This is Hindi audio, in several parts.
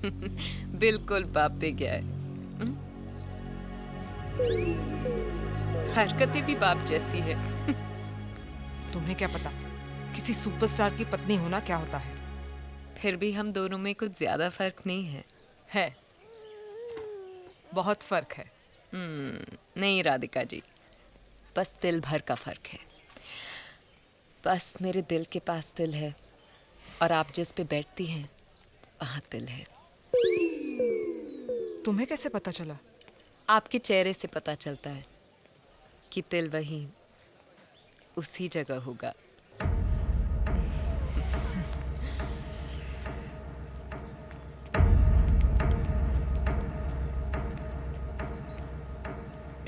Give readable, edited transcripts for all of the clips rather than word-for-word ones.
बिल्कुल बाप पे गया है। हरकतें भी बाप जैसी है। तुम्हें क्या पता किसी सुपरस्टार की पत्नी होना क्या होता है। फिर भी हम दोनों में कुछ ज्यादा फर्क नहीं है। है, बहुत फर्क है। नहीं राधिका जी, बस दिल भर का फर्क है। बस मेरे दिल के पास दिल है और आप जिस पे बैठती हैं वहाँ दिल है। तुम्हें कैसे पता चला? आपके चेहरे से पता चलता है कि दिल वहीं उसी जगह होगा।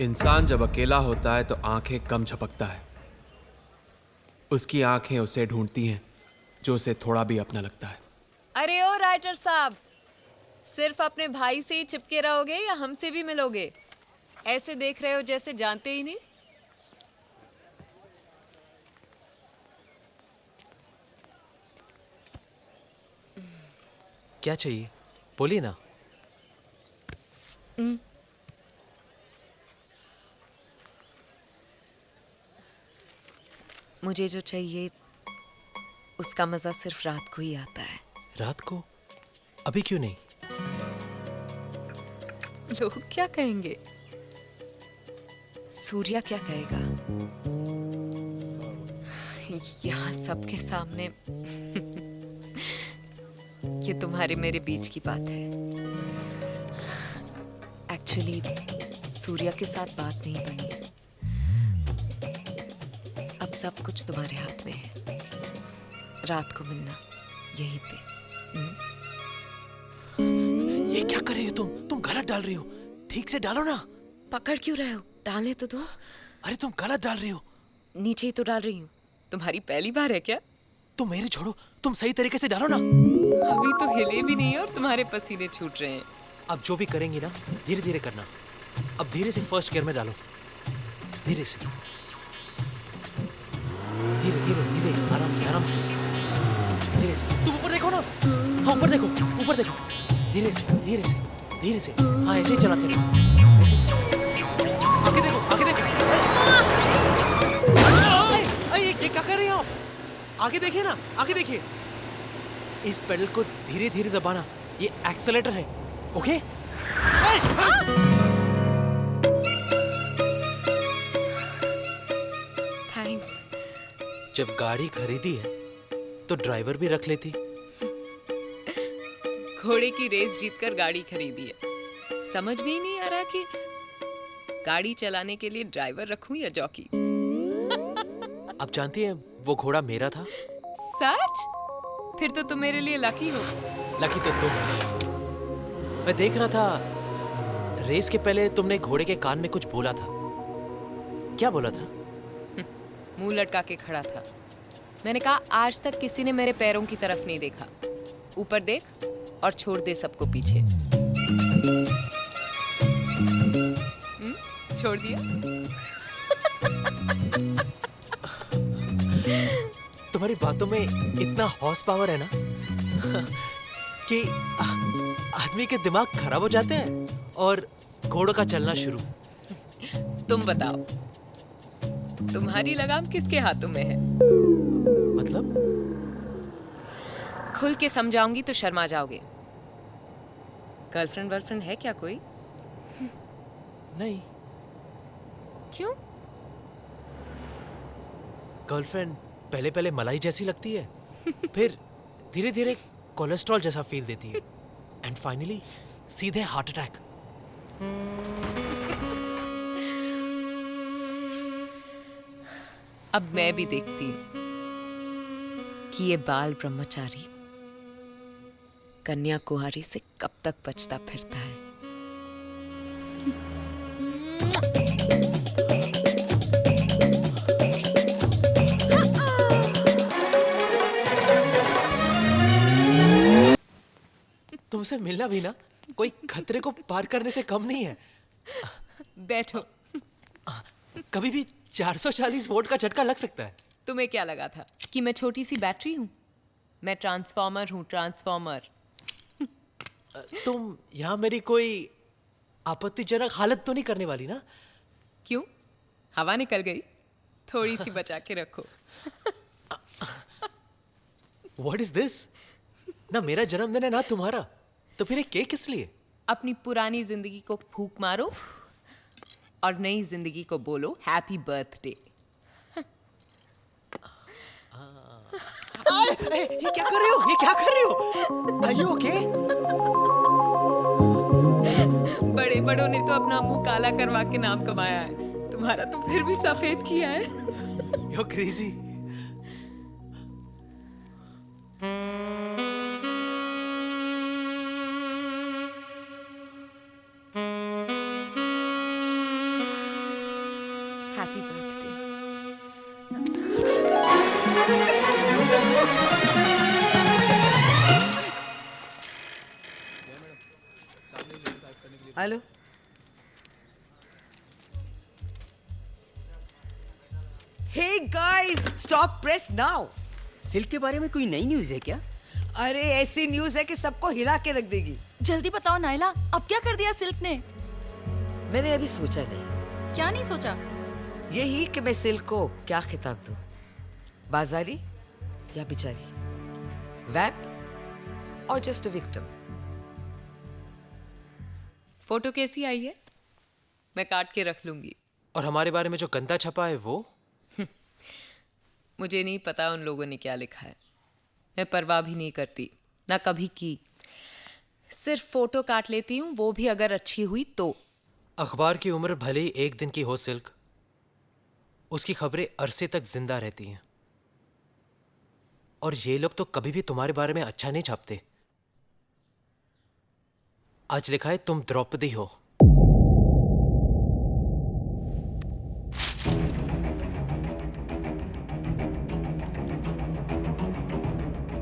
इंसान जब अकेला होता है तो आंखें कम झपकता है। उसकी आंखें उसे ढूंढती हैं जो उसे थोड़ा भी अपना लगता है। अरे ओ राइटर साहब, सिर्फ अपने भाई से ही चिपके रहोगे या हमसे भी मिलोगे? ऐसे देख रहे हो जैसे जानते ही नहीं। क्या चाहिए बोलिए ना। मुझे जो चाहिए उसका मजा सिर्फ रात को ही आता है। रात को? अभी क्यों नहीं? लोग क्या कहेंगे? सूर्या क्या कहेगा? यहाँ सबके सामने ये तुम्हारे मेरे बीच की बात है। एक्चुअली सूर्या के साथ बात नहीं बनी। अब सब कुछ तुम्हारे हाथ में है। रात को मिलना यहीं पे। ये क्या कर रही हो तुम गलत डाल रही हो। ठीक से डालो ना। पकड़ क्यों रहे हो? डालने तो दो। अरे तुम गलत डाल रही हो। नीचे ही तो डाल रही हूँ। तुम्हारी पहली बार है क्या? तुम मेरी छोड़ो, तुम सही तरीके से डालो ना। अभी तो हिले भी नहीं है और तुम्हारे पसीने छूट रहे हैं। अब जो भी करेंगी ना धीरे धीरे करना। अब धीरे से फर्स्ट गियर में डालो। धीरे से, धीरे धीरे धीरे, आराम से आराम से, धीरे से। तुम ऊपर देखो ना। हाँ ऊपर देखो, ऊपर देखो। धीरे से धीरे से धीरे से। हाँ ऐसे ही चलाते रहो, ऐसे। आगे देखो, आगे देखो। ये क्या कर रहे हो आप? आगे देखिए ना, आगे देखिए। इस पेडल को धीरे धीरे दबाना, ये एक्सेलेरेटर है। ओके? थैंक्स। जब गाड़ी खरीदी है तो ड्राइवर भी रख लेती। घोड़े की रेस जीतकर गाड़ी खरीदी है। समझ में ही नहीं आ रहा कि गाड़ी चलाने के लिए ड्राइवर रखूं या जॉकी। आप जानती हैं वो घोड़ा मेरा था। सच? फिर तो तुम मेरे लिए लकी हो। लकी तो तुम हो। मैं देख रहा था रेस के पहले तुमने घोड़े के कान में कुछ बोला था। क्या बोला था? मुंह लटका के खड़ा था। मैंने कहा आज तक किसी ने मेरे पैरों की तरफ नहीं देखा। ऊपर देख और छोड़ दे सबको पीछे। छोड़ दिया। तुम्हारी बातों में इतना हॉर्स पावर है ना कि आदमी के दिमाग खराब हो जाते हैं और घोड़ों का चलना शुरू। तुम बताओ, तुम्हारी लगाम किसके हाथों में है? मतलब? खुल के समझाऊंगी तो शर्मा जाओगे। गर्लफ्रेंड वर्लफ्रेंड है क्या कोई? नहीं। क्यों? गर्लफ्रेंड पहले पहले मलाई जैसी लगती है, फिर धीरे धीरे कोलेस्ट्रॉल जैसा फील देती है, एंड फाइनली सीधे हार्ट अटैक। अब मैं भी देखती कि ये बाल ब्रह्मचारी कन्या कुमारी से कब तक बचता फिरता है। तुमसे मिलना भी ना कोई खतरे को पार करने से कम नहीं है। बैठो। कभी भी 440 वोल्ट का झटका लग सकता है। तुम्हें क्या लगा था कि मैं छोटी सी बैटरी हूं? मैं ट्रांसफॉर्मर हूं, ट्रांसफॉर्मर। तुम यहाँ मेरी कोई आपत्तिजनक हालत तो नहीं करने वाली ना? क्यों? हवा निकल गई? थोड़ी सी बचा के रखो। What is this? ना मेरा जन्मदिन है ना तुम्हारा, तो फिर ये केक किस लिए? अपनी पुरानी जिंदगी को फूंक मारो और नई जिंदगी को बोलो हैप्पी बर्थडे। ये क्या कर रहे हो? ये क्या कर रहे हो? Are you okay? बड़े बड़ों ने तो अपना मुंह काला करवा के नाम कमाया है, तुम्हारा तो फिर भी सफेद किया है। You're crazy. Happy birthday. Hello, hey guys, stop press now. Silk के बारे में कोई नई न्यूज़ है क्या? अरे ऐसी न्यूज़ है कि सबको हिला के रख देगी। जल्दी बताओ नायला, अब क्या कर दिया सिल्क ने? मैंने अभी सोचा नहीं, क्या नहीं सोचा? यही कि मैं सिल्क को क्या खिताब दूं, बाजारी या बिचारी, वैम्प और जस्ट अ विक्टिम। फोटो कैसी आई है? मैं काट के रख लूंगी। और हमारे बारे में जो गंदा छपा है वो? मुझे नहीं पता उन लोगों ने क्या लिखा है, मैं परवाह भी नहीं करती, ना कभी की। सिर्फ फोटो काट लेती हूँ, वो भी अगर अच्छी हुई तो। अखबार की उम्र भले ही एक दिन की हो सिल्क, उसकी खबरें अरसे तक जिंदा रहती हैं। और ये लोग तो कभी भी तुम्हारे बारे में अच्छा नहीं छापते। आज लिखा है तुम द्रौपदी हो।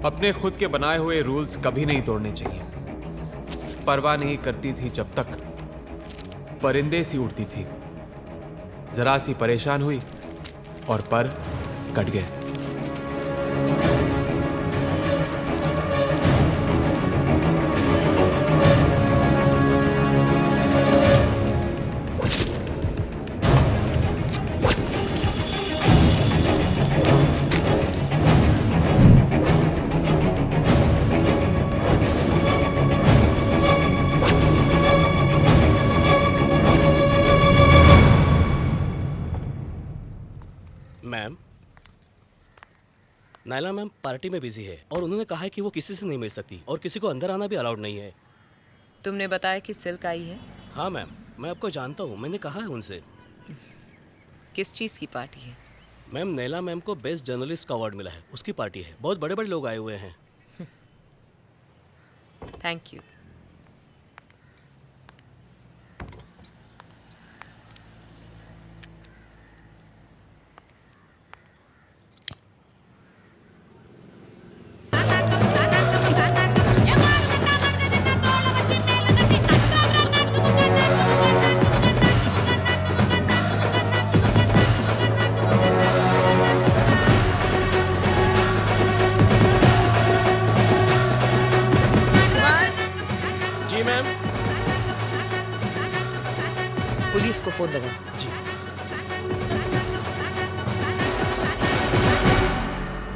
अपने खुद के बनाए हुए रूल्स कभी नहीं तोड़ने चाहिए। परवाह नहीं करती थी जब तक परिंदे सी उड़ती थी, जरा सी परेशान हुई और पर कट गए। मैम, नायला मैम पार्टी में बिजी है और उन्होंने कहा है कि वो किसी से नहीं मिल सकती और किसी को अंदर आना भी अलाउड नहीं है। तुमने बताया कि सिल्क आई है? हाँ मैम, मैं आपको जानता हूँ, मैंने कहा है उनसे। किस चीज़ की पार्टी है? मैम, नैला मैम को बेस्ट जर्नलिस्ट का अवार्ड मिला है, उसकी पार्टी है। बहुत बड़े बड़े लोग आए हुए हैं। Thank you. जी मैम। पुलिस को फोन लगा। जी।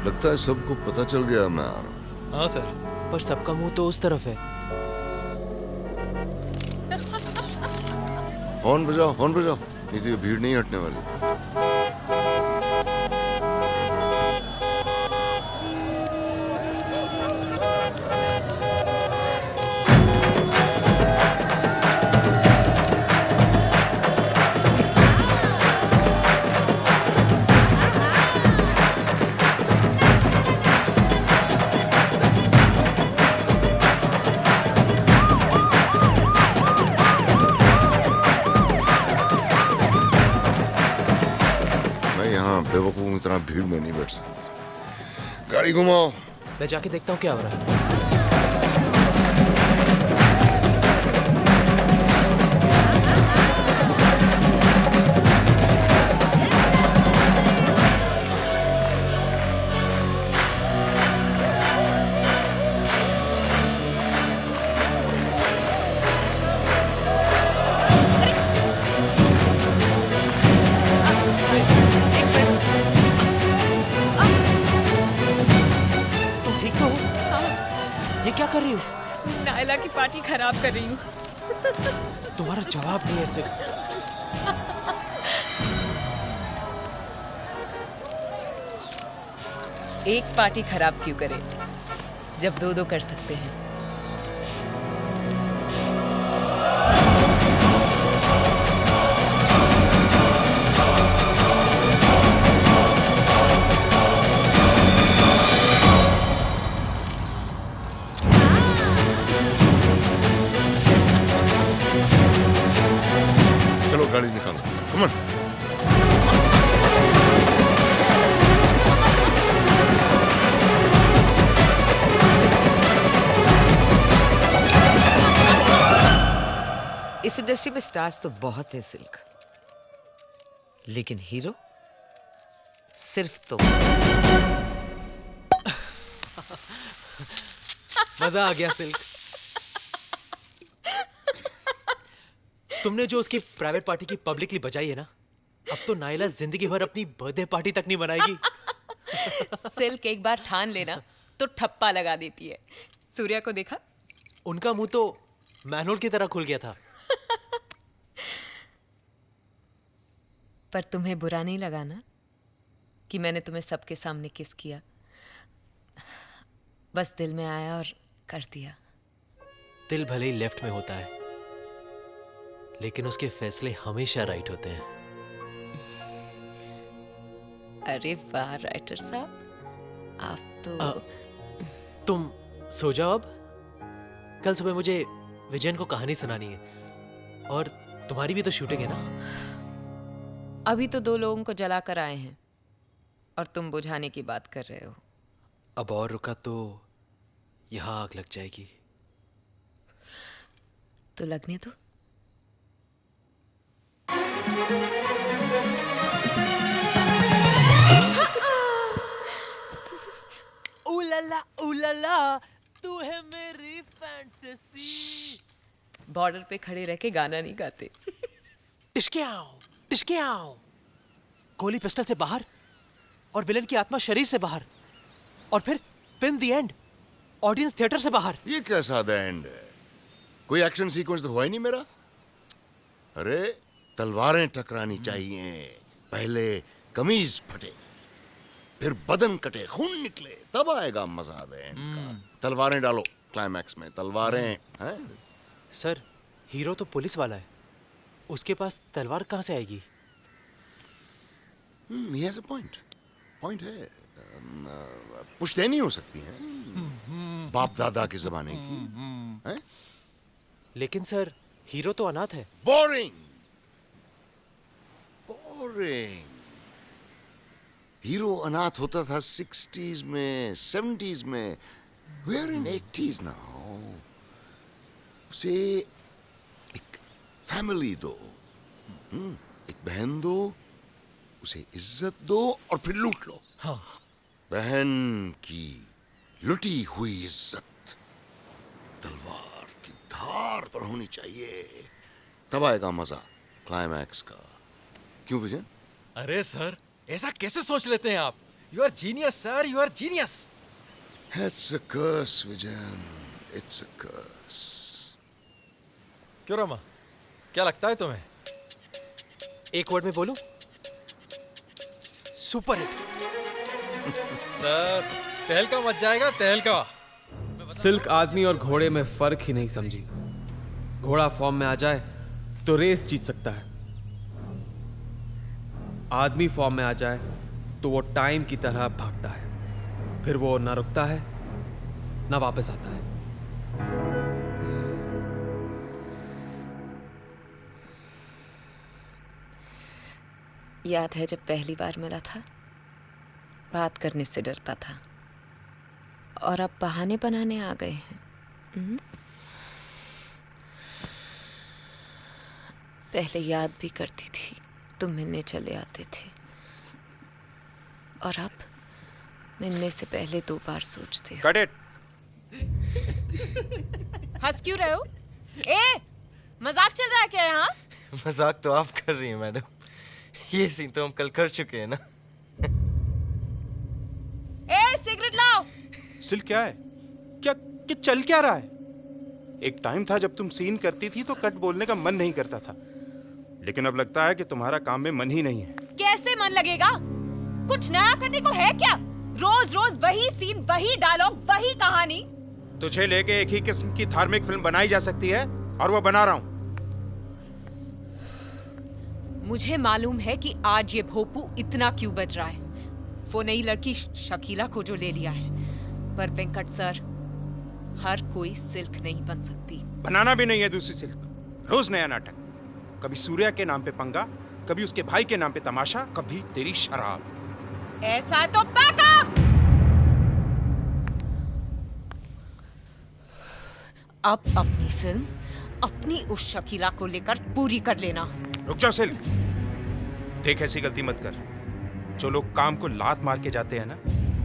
लगता है सबको पता चल गया मैं आ रहा हूँ। हाँ सर, पर सबका मुंह तो उस तरफ है। हॉर्न बजाओ, हॉर्न बजाओ, नहीं तो ये भीड़ नहीं हटने वाली। बेवकूफों की तरह भीड़ में नहीं बैठ सकती। गाड़ी घुमाओ। मैं जाके देखता हूँ क्या हो रहा है। ये क्या कर रही हो? नायला की पार्टी खराब कर रही हूँ। तुम्हारा जवाब नहीं है सिल्क। एक पार्टी खराब क्यों करे जब दो दो कर सकते हैं। चलो गाड़ी निकालो, कम ऑन। इस इंडस्ट्री में स्टार्स तो बहुत है सिल्क, लेकिन हीरो सिर्फ तुम। मजा आ गया सिल्क। तुमने जो उसकी प्राइवेट पार्टी की पब्लिकली बजाई है ना, अब तो नायला जिंदगी भर अपनी बर्थडे पार्टी तक नहीं बनाएगी। सिल्क एक बार ठान लेना तो ठप्पा लगा देती है। सूर्या को देखा? उनका मुंह तो मैनुअल की तरह खुल गया था। पर तुम्हें बुरा नहीं लगा ना कि मैंने तुम्हें सबके सामने किस किया? बस दिल में आया और कर दिया। दिल भले ही लेफ्ट में होता है, लेकिन उसके फैसले हमेशा राइट होते हैं। अरे वाह राइटर साहब, आप तो तुम सो जाओ अब। कल सुबह मुझे विजयन को कहानी सुनानी है, और तुम्हारी भी तो शूटिंग है ना। अभी तो 2 लोगों को जला कर आए हैं और तुम बुझाने की बात कर रहे हो। अब और रुका तो यहां आग लग जाएगी। तो लगने दो। उलाला, तू है मेरी फैंटेसी। बॉर्डर पे खड़े रह के गाना नहीं गाते। टिशक्याओ। गोली पिस्टल से बाहर और विलन की आत्मा शरीर से बाहर, और फिर film the end, audience theatre से बाहर। ये कैसा द एंड है? कोई एक्शन सीक्वेंस तो हुआ ही नहीं मेरा। अरे तलवारें टकरानी चाहिए, पहले कमीज फटे, फिर बदन कटे, खून निकले, तब आएगा मजा द एंड का। तलवारें डालो क्लाइमैक्स में, तलवारें हैं। सर, हीरो तो पुलिस वाला है, उसके पास तलवार कहां से आएगी? he has a point. Point है। पुश्तैनी हो सकती है, बाप दादा के जमाने की हैं? लेकिन सर, हीरो तो अनाथ है। बोरिंग। हीरो अनाथ होता था 60s में, 70s में। We're in 80s now. उसे एक फैमिली दो, एक बहन दो, उसे इज्जत दो, और फिर लूट लो। हाँ। बहन की लुटी हुई इज्जत तलवार की धार पर होनी चाहिए, तब आएगा मजा क्लाइमैक्स का। क्यों विजन? अरे सर, ऐसा कैसे सोच लेते हैं आप? You are genius sir, you are genius. It's a curse, Vision, it's a curse. क्यों रमा, क्या लगता है तुम्हें? एक वर्ड में बोलूं? Super hit. सर, तहलका मच जाएगा, तहलका। सिल्क आदमी और घोड़े में फर्क ही नहीं समझी। घोड़ा फॉर्म में आ जाए तो रेस जीत सकता है, आदमी फॉर्म में आ जाए तो वो टाइम की तरह भागता है, फिर वो ना रुकता है ना वापस आता है। याद है जब पहली बार मिला था, बात करने से डरता था, और अब बहाने बनाने आ गए हैं। पहले याद भी करती थी, तुम मिलने चले आते थे, और अब मिलने से पहले 2 बार सोचते हो। Cut it. हंस क्यों रहे हो? ए, मजाक चल रहा है क्या यहाँ? मजाक तो आप कर रही हैं मैडम, ये सीन तो हम कल कर चुके हैं ना। ए, सिगरेट लाओ। सिल्क क्या है? क्या कि चल क्या रहा है। एक टाइम था जब तुम सीन करती थी तो कट बोलने का मन नहीं करता था, लेकिन अब लगता है कि तुम्हारा काम में मन ही नहीं है। कैसे मन लगेगा? कुछ नया करने को है क्या? रोज रोज वही सीन, वही डायलॉग, वही कहानी। तुझे लेके एक ही किस्म की धार्मिक फिल्म बनाई जा सकती है और वो बना रहा हूं। मुझे मालूम है कि आज ये भोपू इतना क्यों बज रहा है। वो नई लड़की शकीला को जो ले लिया है, पर वेंकट सर, हर कोई सिल्क नहीं बन सकती। बनाना भी नहीं है दूसरी सिल्क, रोज नया नाटक। कभी सूर्या के नाम पे पंगा, कभी उसके भाई के नाम पे तमाशा, कभी तेरी शराब। ऐसा है तो बैकअप। अब अपनी फिल्म अपनी उस शकीला को लेकर पूरी कर लेना। रुक जाओ सिल्क, देख ऐसी गलती मत कर। जो लोग काम को लात मार के जाते हैं ना,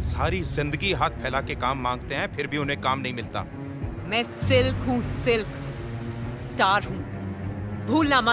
सारी जिंदगी हाथ फैला के काम मांगते हैं, फिर भी उन्हें काम नहीं मिलता। मैं सिल्क हूँ, सिल्क स्टार हूँ, भूलना मत।